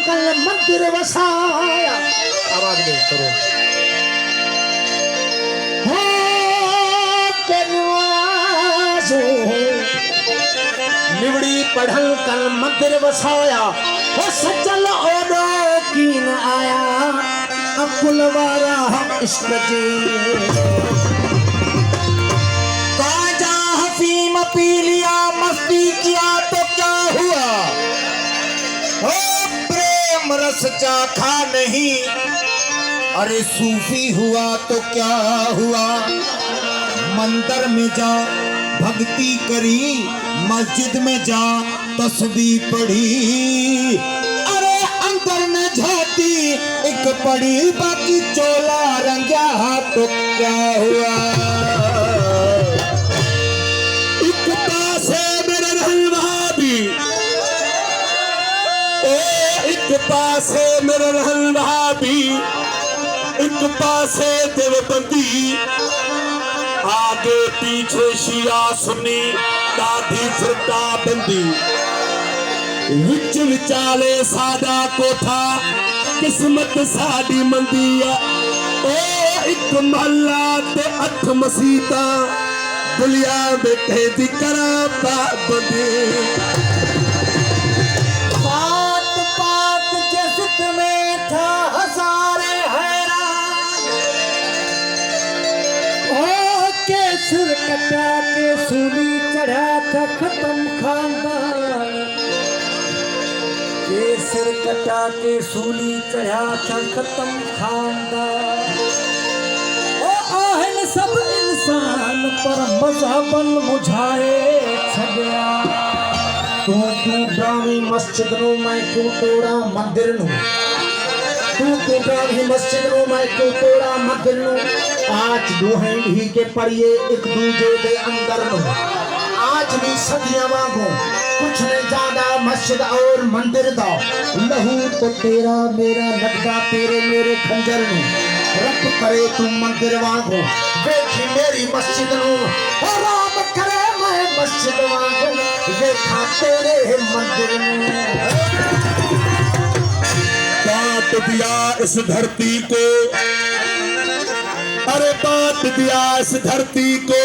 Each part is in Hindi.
कल मंदिर वसाया। आवाज दे करो। हो के नवाजो निवड़ी पढ़ल कल मंदिर वसाया। हो सचल ओडो की न आया अकुल वारा इश्क जी। अफीम पी लिया मस्ती किया तो क्या हुआ? ओ प्रेम रस चाखा नहीं, अरे सूफी हुआ तो क्या हुआ? मंदिर में जा भक्ति करी, मस्जिद में जा तस्बीह पढ़ी, अरे अंदर में झाती एक पड़ी, बाकी चोला रंगा तो क्या हुआ? एक पासे मेरे रहन भाभी, एक पासे देवबंदी, आगे पीछे शिया सुन्नी, दाढ़ी फिरता बंदी, विच विचाले सादा कोठा, किस्मत साड़ी मंदी। ओ एक महला ते 8 मसीता, दुलिया बैठे दी करा पाबंदी। में था हजारे हैरान, ओ के सिर कटा के सूली चढ़ा था खत्म खानदान, के सिर कटा के सूली चढ़ा था खत्म खानदान। ओ आहन सब इंसान पर मज़हबन मुझाए छगया। तू ड्रामी मस्जिद नो मैं क्यों तोड़ा मंदिर नो, तू ड्रामी मस्जिद नो मैं क्यों तोड़ा मंदिर नो। आज दुहें भी के पड़िए एक दूजे के अंदर नो, आज भी सदियां मांगो कुछ नहीं ज्यादा मस्जिद और मंदिर दा। लहू तो तेरा मेरा लगदा तेरे मेरे खंजर नो, रब करे तू मंदिर वांगो देखी मेरी मस्जिद नो, और राम करे मैं मस्जिद वांगो देखा तेरे मंदिर में। बांट दिया इस धरती को, अरे बांट दिया इस धरती को,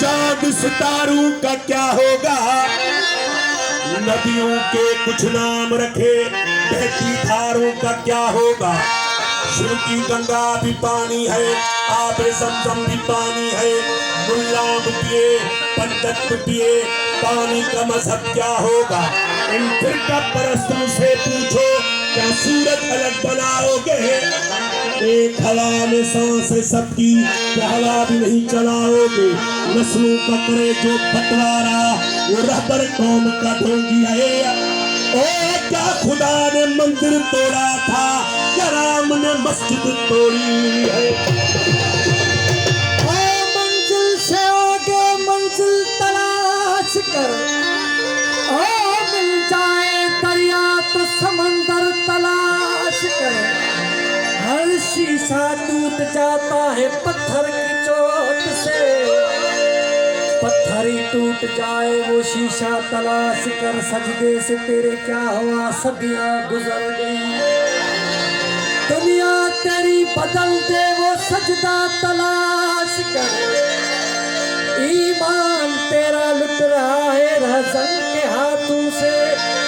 चांद सितारों का क्या होगा? नदियों के कुछ नाम रखे, बहती धारों का क्या होगा? शिव की गंगा भी पानी है, आबे ज़मज़म भी पानी है, मुल्ला पिए पंडित पिए, पानी का मजहब क्या होगा? इन फिरका परस्तों से पूछो क्या सूरत अलग बनाओगे? एक हवा में सांस सबकी, क्या हवा भी नहीं चलाओगे? नस्लों का करे जो बंटवारा, वो रहबर कौम का ढोंगी है। ओ क्या खुदा ने मंदिर तोड़ा था, क्या राम ने मस्जिद तोड़ी है? मंजिल से आगे मंजिल तलाश कर, ओ मिल जाए दरिया तो समंदर तलाश कर। हर शीशा टूट जाता है पत्थर की चोट से, पत्थर ही टूट जाए वो शीशा तलाश कर। सजदे से तेरे क्या हुआ, सदियां गुजर गई, दुनिया तेरी बदल दे वो सजदा तलाश कर। ईमान तेरा लुट रहा है रहसन के हाथों से,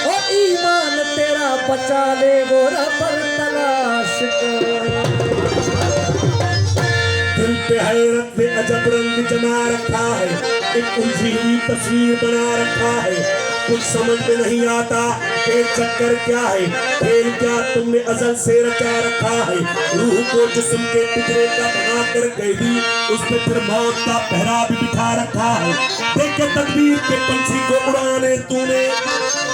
और ईमान तेरा बचा ले वो रहबर तलाश कर। दिल पे हैरत में अजब रंग जमा रखा है, एक उलझी हुई तस्वीर बना रखा है। कुछ समझ में नहीं आता कि चक्कर क्या है, खेल क्या तुमने अजल से रचा रखा है। रूह को जिस्म के पिंजरे का बना कर गई दी, उस पे फिर मौत का पहरा भी बिठा रखा है। देखे तकदीर के पंछी को उड़ाने तूने,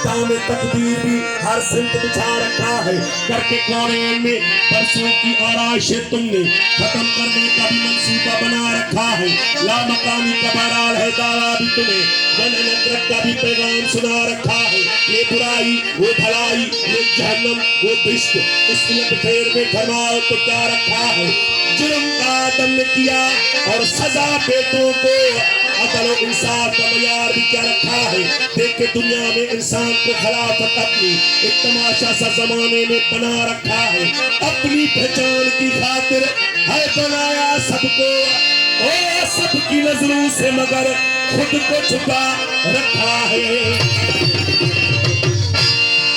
दामे तकदीर भी हर सिमत बिछा रखा है। करके कोने में परसों की आराइश तुमने खत्म करने का भी मंसूबा बना रखा है। लामकानी का बहरहाल है दावा भी तुम्हें, नफरत का भी पैगाम सुना रखा है। ये बुराई वो भलाई, ये जहन्नम वो बिश्क, इस उलट फेर में फरमाओ तो क्या रखा है। जुर्म आदम ने किया और सजा बेटों को अकल और इंसाफ का मयार भी क्या रखा है। देख के दुनिया में इंसान को खिलाफत अपनी एक तमाशा सा जमाने में बना रखा है। अपनी पहचान की खातिर है बनाया सबको, और सबकी नजरों से मगर खुद को छुपा रखा है।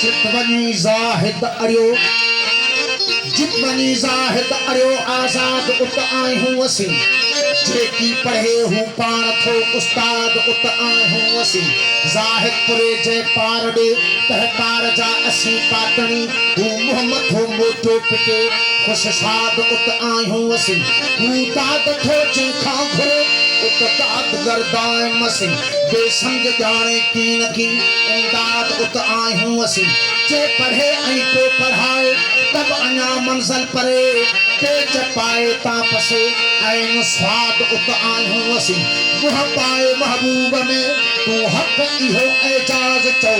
जितवनी जाहिद अड़ियो, जितवनी जाहिद अड़ियो आजाद उत आए हूँ असी, जेकी पढ़े हूँ पाण थो उस्ताद उत आए हूँ असी। जाहिद पुरे जे पार डे तहकार जा असी पातनी, हूँ मोहम्मद हो मोटो पिटे खुश साद उत आए हूँ असी। हूँ दाद थो चिंखा घुरो उत दाद गर्दाए मसी, बेसमझ जाने की न की इमदाद उत आए हूँ असी। जे पढ़े ऐं को पढ़ाए तब अञा मंज़िल परे, तेज पाए तापसे ऐं स्वाद उत आए हूँ असी। मुह पाए महबूब में तू हक़ इहो एजाज़ चओ,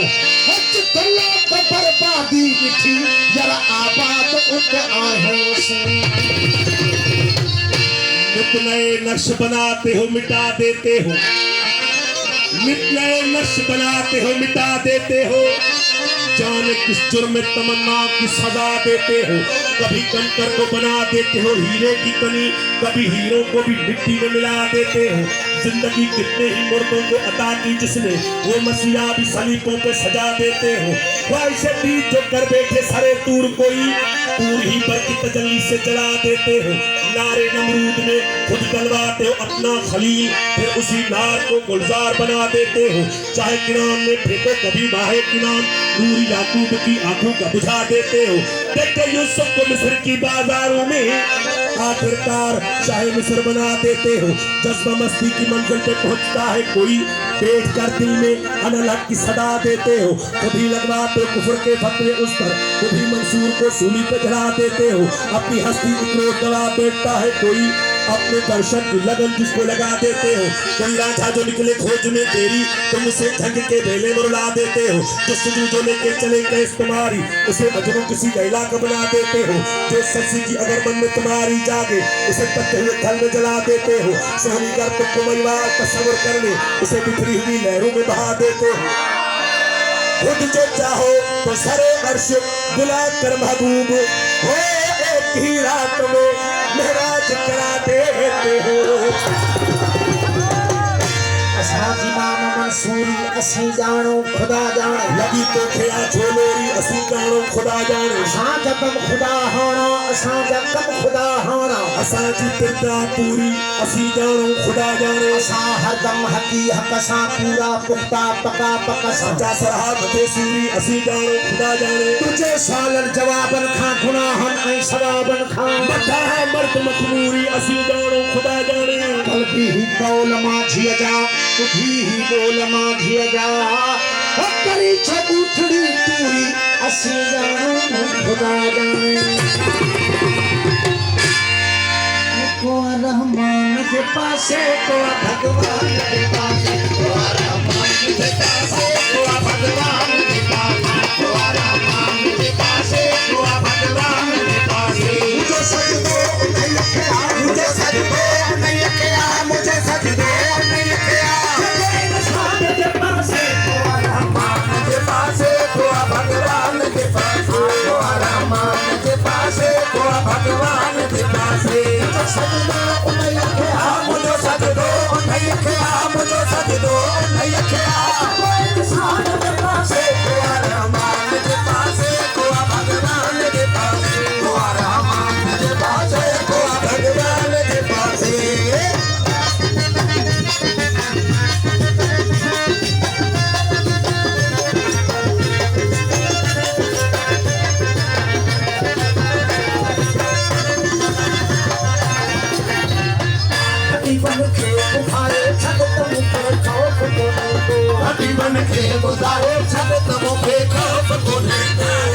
हज तला त बर्बादी ॾिठी यार आबाद उत आए हूँ असी। नित नए नक्श बनाते हो मिटा देते हो, नित नए नक्श बनाते हो मिटा देते हो। जाने किस जुर्म में तमन्ना की सजा देते हो। कभी कंकर को बना देते हो हीरे की कनी, कभी हीरो को भी मिट्टी में मिला देते हो। जिंदगी कितने ही मुर्दों को अता की जिसने, वो मसीहा भी सलीबों पे सजा देते हो। ख्वाहिशें दी जो कर बैठे सरे तूर कोई, तूर ही पर की तजल्ली से जला देते हो। नारे नमरूद में खुद डलवाते हो अपना खलील, फिर उसी नार को गुलजार बना देते हो। चाहे किनान में फेंको कभी माहे किनान, नूर याकूब की आंखों का बुझा देते हो। देखते यूसुफ को मिस्र की बाजारों में आखिरकार शाहे मिस्र बना देते हो। जज्बा मस्ती की मंजिल पे पहुंचता है कोई, बैठ कर दिल में अनल हक की सदा देते हो। खुद ही लगवाते हो कुफ्र के फतवे उस पर, खुद ही मंसूर को सूली पे चढ़ा देते हो। अपनी हस्ती इतनो गवा बैठता है कोई, अपने दर्शन की लगन जिसको लगा देते हो। कोई राजा जो निकले खोज में तेरी, तुम उसे झंग के बेले में रुला देते हो। जो जो लेके चले गए तुम्हारी, उसे मजनू किसी लैला का बना देते हो। जो सच्ची की अगर मन में तुम्हारी जागे, उसे तपते हुए थल में जला देते हो। सोहनी कर तुमको मईवार तस्वर करने, उसे बिखरी हुई लहरों में बहा देते हो। खुद जो चाहो तो सरे अर्श बुला कर महबूब हो, एक ही रात में महराज करा देते हो। असांजी नाम मंसूरी असी जानो खुदा जाने, लगी तो खिया झोलोरी असी जानो खुदा जाने। असां जकम खुदा हाना, असां जकम खुदा हाना। असांजी किरदा पूरी असी जानो खुदा जाने। असां हरदम हकी हक सां पूरा पुख्ता पका पक सां। सच्चा सरहाद ते सूरी असी जानो खुदा जाने। तुझे सालन जवाबन खां गुनाहन ऐं सवाबन खां मथा है मर्द मखमूरी असी जानो खुदा जाने। कल्बी ही कौल माझी जा, तुझी ही बोल माझी जा, करी छबूथड़ी तूरी असी जानो खुदा जाने। को रहमान के पासे, को भगवान के पासे, को रहमान के पासे, को भगवान के पासे, को रहमान के पासे, को भगवान के पासे। मुझे सजदो नहीं किया, मुझे सजदो नहीं किया, मुझे सजदो नहीं किया। इंसान के पासे, को रहमान के पासे, को भगवान के पासे, को रहमान के पासे, को भगवान के पासे। सजदो नहीं किया, मुझे सजदो नहीं किया, मुझे सजदो नहीं किया। इंसान के पासे, को रहमान के पासे, को भगवान के पासे, को रहमान के पासे, को भगवान के पासे। बन के बुखारे छत तुमके खौफ को को, हड्डी बन के बुखारे छत तुमके खौफ को को,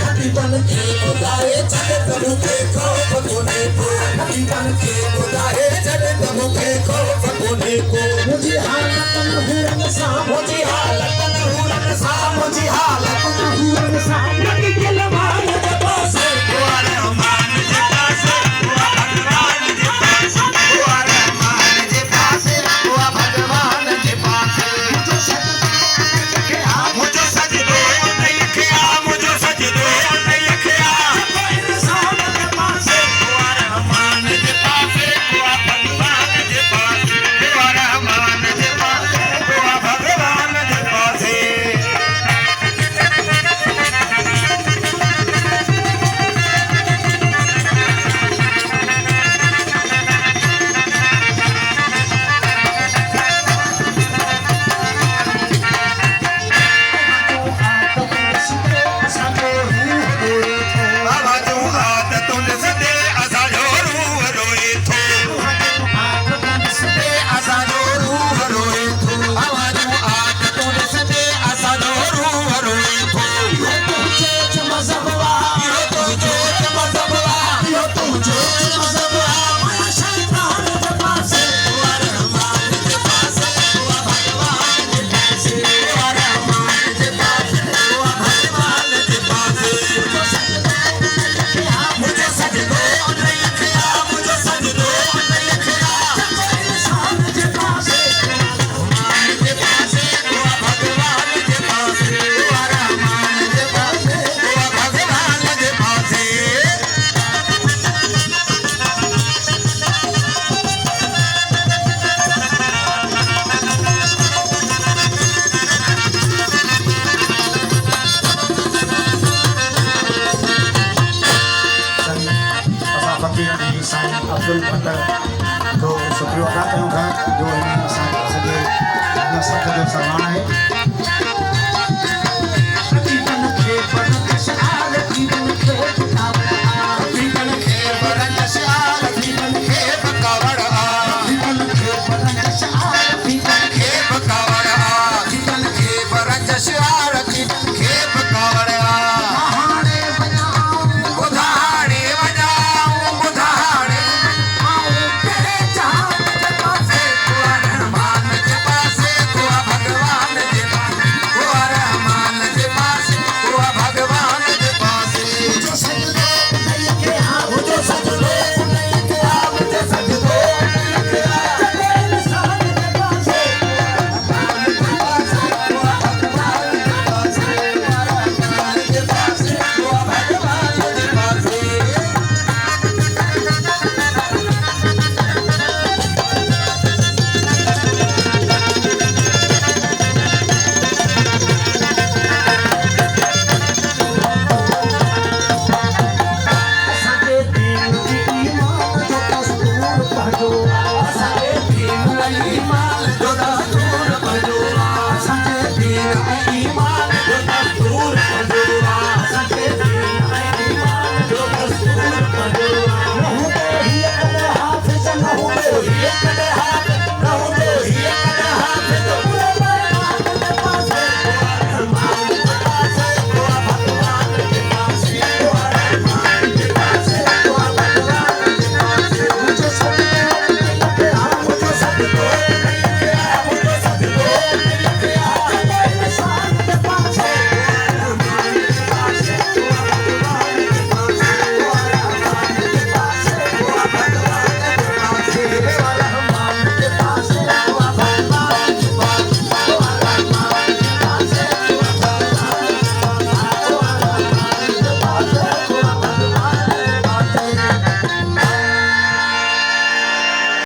हड्डी बन के बुखारे छत तुमके खौफ को को, हड्डी बन के बुखारे छत तुमके खौफ को को। मुझे हालत में हूँ इंसान, मुझे हालत